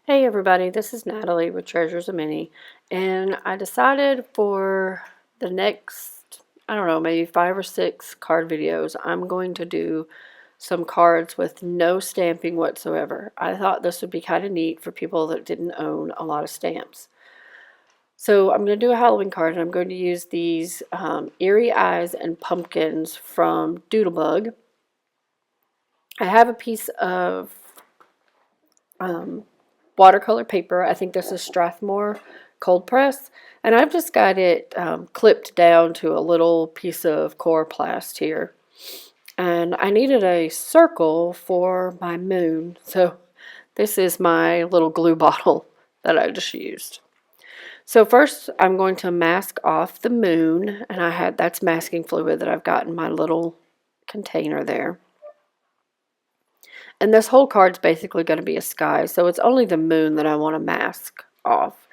Hey everybody, this is Natalie with Treasures of Mini, and I decided for the next, I don't know, maybe 5 or 6 card videos, I'm going to do some cards with no stamping whatsoever. I thought this would be kind of neat for people that didn't own a lot of stamps. So I'm going to do a Halloween card, and I'm going to use these Eerie Eyes and Pumpkins from Doodlebug. I have a piece of um, watercolor paper. I think this is Strathmore cold press, and I've just got it clipped down to a little piece of coroplast here. And I needed a circle for my moon, so this is my little glue bottle that I just used. So first I'm going to mask off the moon, and that's masking fluid that I've got in my little container there. And this whole card's basically going to be a sky, so it's only the moon that I want to mask off.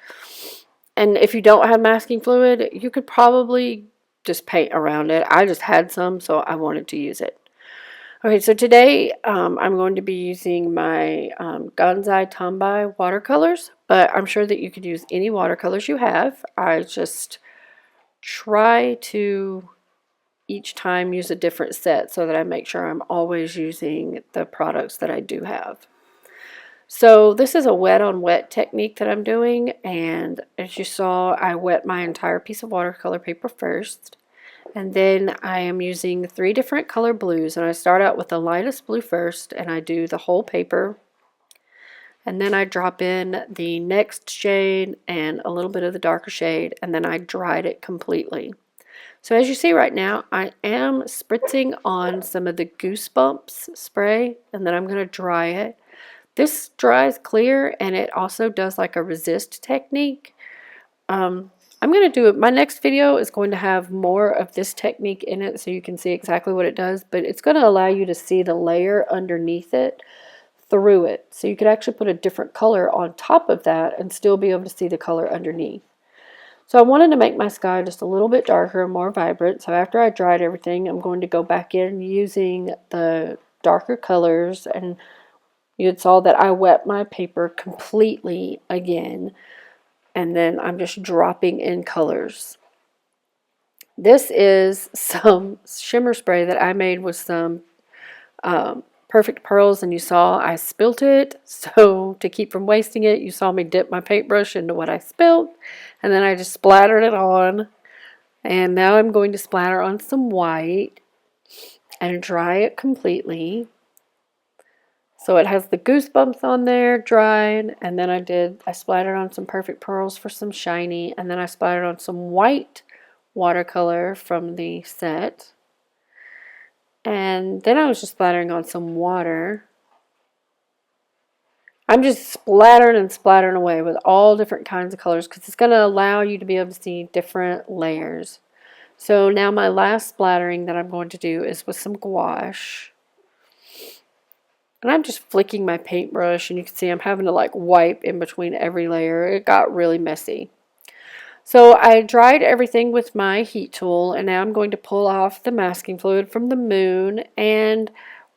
And if you don't have masking fluid, you could probably just paint around it. I just had some, so I wanted to use it. Okay, so today I'm going to be using my Gonzai Tombai watercolors, but I'm sure that you could use any watercolors you have. I just try to each time use a different set so that I make sure I'm always using the products that I do have. So this is a wet on wet technique that I'm doing, and as you saw, I wet my entire piece of watercolor paper first, and then I am using 3 different color blues, and I start out with the lightest blue first, and I do the whole paper, and then I drop in the next shade and a little bit of the darker shade, and then I dried it completely. So as you see right now, I am spritzing on some of the Goosebumps spray, and then I'm going to dry it. This dries clear, and it also does like a resist technique. I'm going to do it. My next video is going to have more of this technique in it so you can see exactly what it does, but it's going to allow you to see the layer underneath it through it. So you could actually put a different color on top of that and still be able to see the color underneath. So I wanted to make my sky just a little bit darker and more vibrant. So after I dried everything, I'm going to go back in using the darker colors, and you saw that I wet my paper completely again, and then I'm just dropping in colors. This is some shimmer spray that I made with some Perfect Pearls, and you saw I spilt it, so to keep from wasting it, you saw me dip my paintbrush into what I spilt, and then I just splattered it on, and now I'm going to splatter on some white and dry it completely. So it has the Goosebumps on there, dried, and then I splattered on some Perfect Pearls for some shiny, and then I splattered on some white watercolor from the set. And then I was just splattering on some water. I'm just splattering and splattering away with all different kinds of colors because it's going to allow you to be able to see different layers. So now my last splattering that I'm going to do is with some gouache. And I'm just flicking my paintbrush, and you can see I'm having to like wipe in between every layer. It got really messy. So I dried everything with my heat tool, and now I'm going to pull off the masking fluid from the moon. And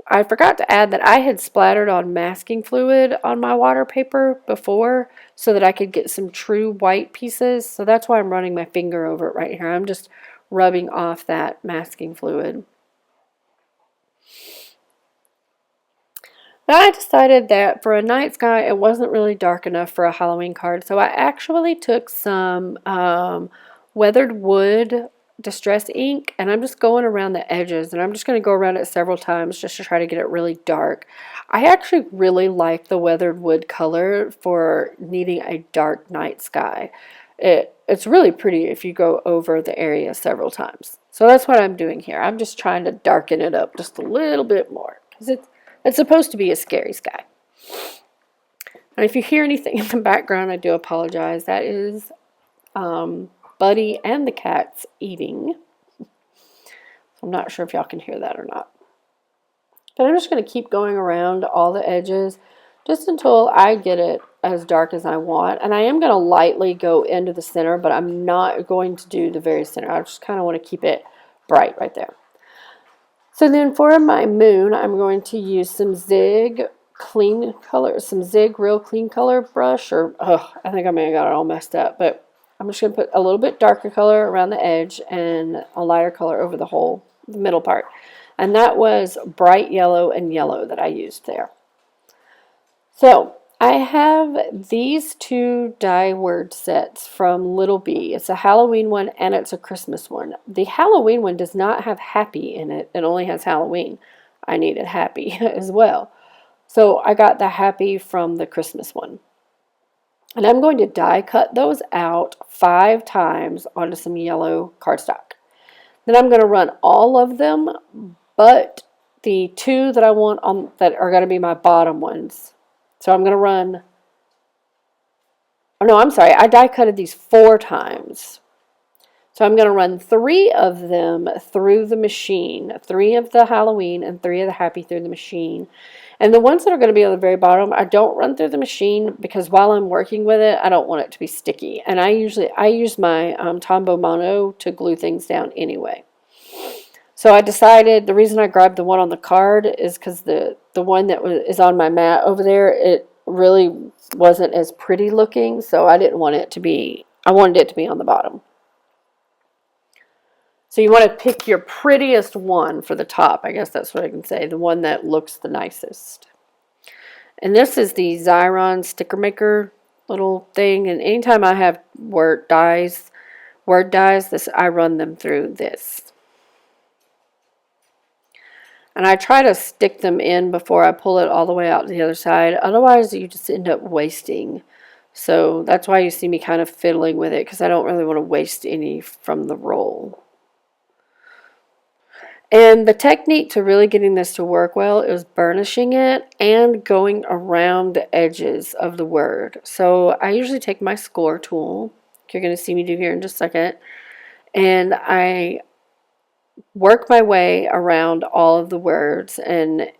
I forgot to add that I had splattered on masking fluid on my water paper before so that I could get some true white pieces. So that's why I'm running my finger over it right here. I'm just rubbing off that masking fluid. Now I decided that for a night sky, it wasn't really dark enough for a Halloween card, so I actually took some weathered wood distress ink, and I'm just going around the edges, and I'm just going to go around it several times just to try to get it really dark. I actually really like the weathered wood color for needing a dark night sky. It's really pretty if you go over the area several times. So that's what I'm doing here. I'm just trying to darken it up just a little bit more because it's supposed to be a scary sky. And if you hear anything in the background, I do apologize. That is Buddy and the cats eating. So I'm not sure if y'all can hear that or not. But I'm just going to keep going around all the edges just until I get it as dark as I want. And I am going to lightly go into the center, but I'm not going to do the very center. I just kind of want to keep it bright right there. So then for my moon, I'm going to use some Zig clean color, some Zig Real Clean Color brush, or I think I may have got it all messed up, but I'm just going to put a little bit darker color around the edge and a lighter color over the middle part. And that was bright yellow and yellow that I used there. So I have these two die word sets from Little Bee. It's a Halloween one and it's a Christmas one. The Halloween one does not have happy in it. It only has Halloween. I needed happy as well. So I got the happy from the Christmas one. And I'm going to die cut those out 5 times onto some yellow cardstock. Then I'm going to run all of them, but the 2 that I want on that are going to be my bottom ones. So I'm going to run, oh no, I'm sorry, I die cutted these 4 times. So I'm going to run 3 of them through the machine, 3 of the Halloween and 3 of the happy through the machine. And the ones that are going to be on the very bottom, I don't run through the machine because while I'm working with it, I don't want it to be sticky. And I use my Tombow Mono to glue things down anyway. So I decided the reason I grabbed the one on the card is because the one that is on my mat over there, it really wasn't as pretty looking. So I didn't want it to be, I wanted it to be on the bottom. So you want to pick your prettiest one for the top. I guess that's what I can say. The one that looks the nicest. And this is the Xyron sticker maker little thing. And anytime I have word dies, I run them through this. And I try to stick them in before I pull it all the way out to the other side. Otherwise, you just end up wasting. So that's why you see me kind of fiddling with it, because I don't really want to waste any from the roll. And the technique to really getting this to work well is burnishing it and going around the edges of the word. So I usually take my score tool, you're going to see me do here in just a second, and I work my way around all of the words, and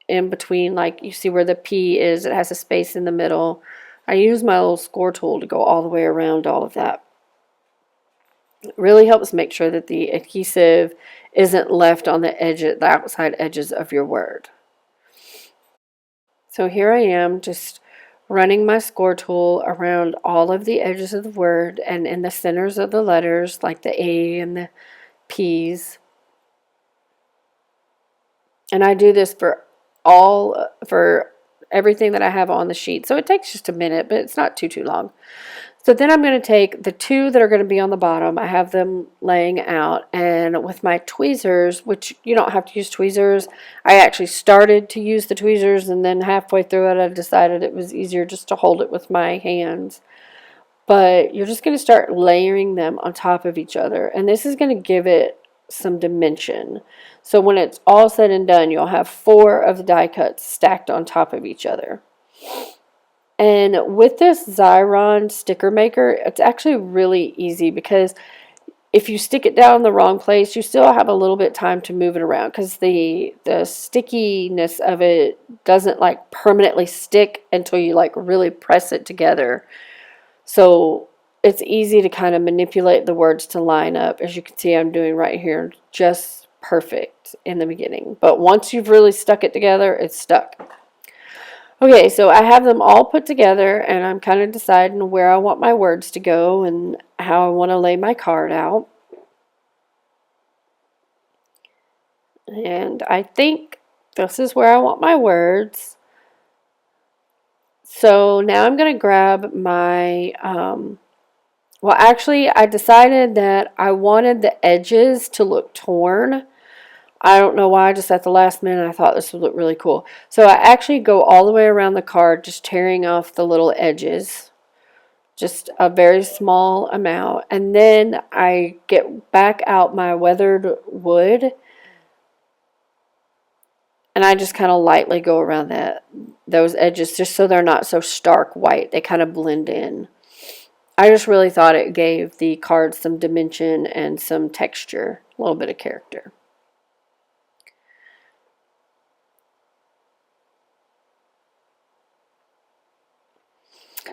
in between, like you see where the P is, it has a space in the middle. I use my little score tool to go all the way around all of that. It really helps make sure that the adhesive isn't left on the outside edges of your word. So here I am just running my score tool around all of the edges of the word and in the centers of the letters, like the A and the P's. And I do this for everything that I have on the sheet. So it takes just a minute, but it's not too long. So then I'm going to take the 2 that are going to be on the bottom. I have them laying out, and with my tweezers, which you don't have to use tweezers, I actually started to use the tweezers, and then halfway through it I decided it was easier just to hold it with my hands. But you're just going to start layering them on top of each other, and this is going to give it some dimension. So when it's all said and done, you'll have 4 of the die cuts stacked on top of each other. And with this Xyron sticker maker, it's actually really easy, because if you stick it down in the wrong place, you still have a little bit of time to move it around, because the stickiness of it doesn't like permanently stick until you like really press it together. So it's easy to kind of manipulate the words to line up, as you can see I'm doing right here, just perfect in the beginning. But once you've really stuck it together, it's stuck. Okay, so I have them all put together, and I'm kind of deciding where I want my words to go and how I want to lay my card out. And I think this is where I want my words. So now I'm going to grab my, well actually I decided that I wanted the edges to look torn. I don't know why, just at the last minute I thought this would look really cool. So I actually go all the way around the card, just tearing off the little edges. Just a very small amount. And then I get back out my weathered wood, and I just kind of lightly go around those edges just so they're not so stark white. They kind of blend in. I just really thought it gave the card some dimension and some texture, a little bit of character.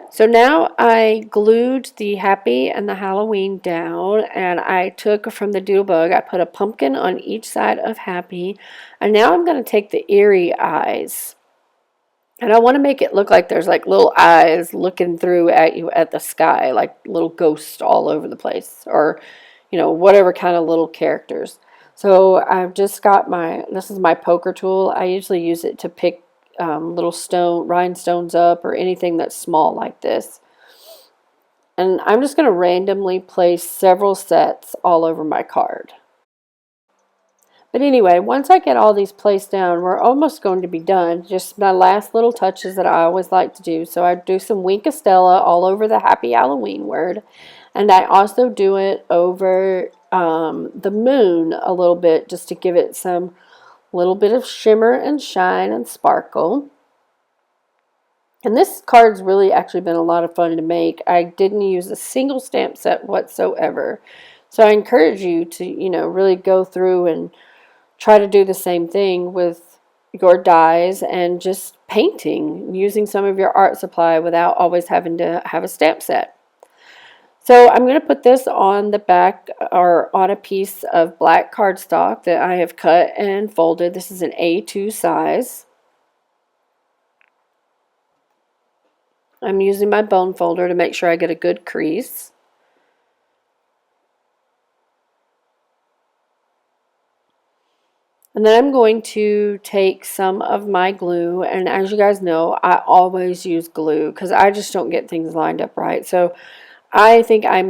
So now I glued the Happy and the Halloween down, and I took from the Doodlebug, I put a pumpkin on each side of Happy, and now I'm going to take the Eerie eyes, And I want to make it look like there's like little eyes looking through at you at the sky, like little ghosts all over the place, or, you know, whatever kind of little characters. So I've just got this is my poker tool. I usually use it to pick little rhinestones up or anything that's small like this. And I'm just going to randomly place several sets all over my card. But anyway, once I get all these placed down, we're almost going to be done. Just my last little touches that I always like to do. So I do some Wink of Stella all over the Happy Halloween word. And I also do it over the moon a little bit just to give it some little bit of shimmer and shine and sparkle. And this card's really actually been a lot of fun to make. I didn't use a single stamp set whatsoever. So I encourage you to, you know, really go through and try to do the same thing with your dies and just painting, using some of your art supply without always having to have a stamp set. So I'm going to put this on the back or on a piece of black cardstock that I have cut and folded. This is an A2 size. I'm using my bone folder to make sure I get a good crease. And then I'm going to take some of my glue, and as you guys know, I always use glue because I just don't get things lined up right. So I think I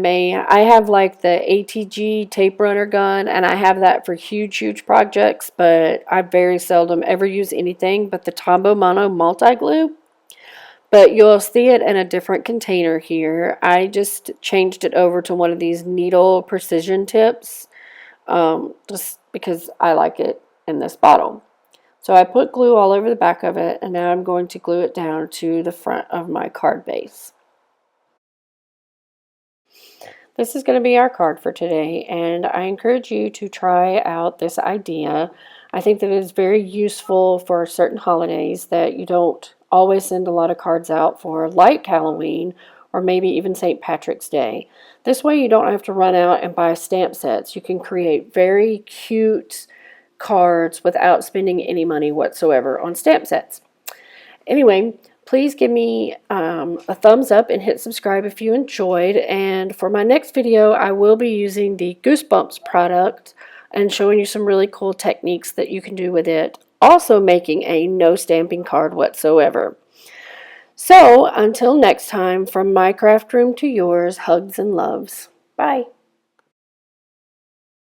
have like the ATG tape runner gun, and I have that for huge projects, but I very seldom ever use anything but the Tombow Mono multi-glue. But you'll see it in a different container here. I just changed it over to one of these needle precision tips, just because I like it in this bottle. So I put glue all over the back of it, and now I'm going to glue it down to the front of my card base. This is going to be our card for today, and I encourage you to try out this idea. I think that it is very useful for certain holidays that you don't always send a lot of cards out for, like Halloween or maybe even St. Patrick's Day. This way you don't have to run out and buy stamp sets. You can create very cute cards without spending any money whatsoever on stamp sets. Anyway, please give me a thumbs up and hit subscribe if you enjoyed. And for my next video, I will be using the Goosebumps product and showing you some really cool techniques that you can do with it. Also making a no stamping card whatsoever. So until next time, from my craft room to yours, hugs and loves. Bye.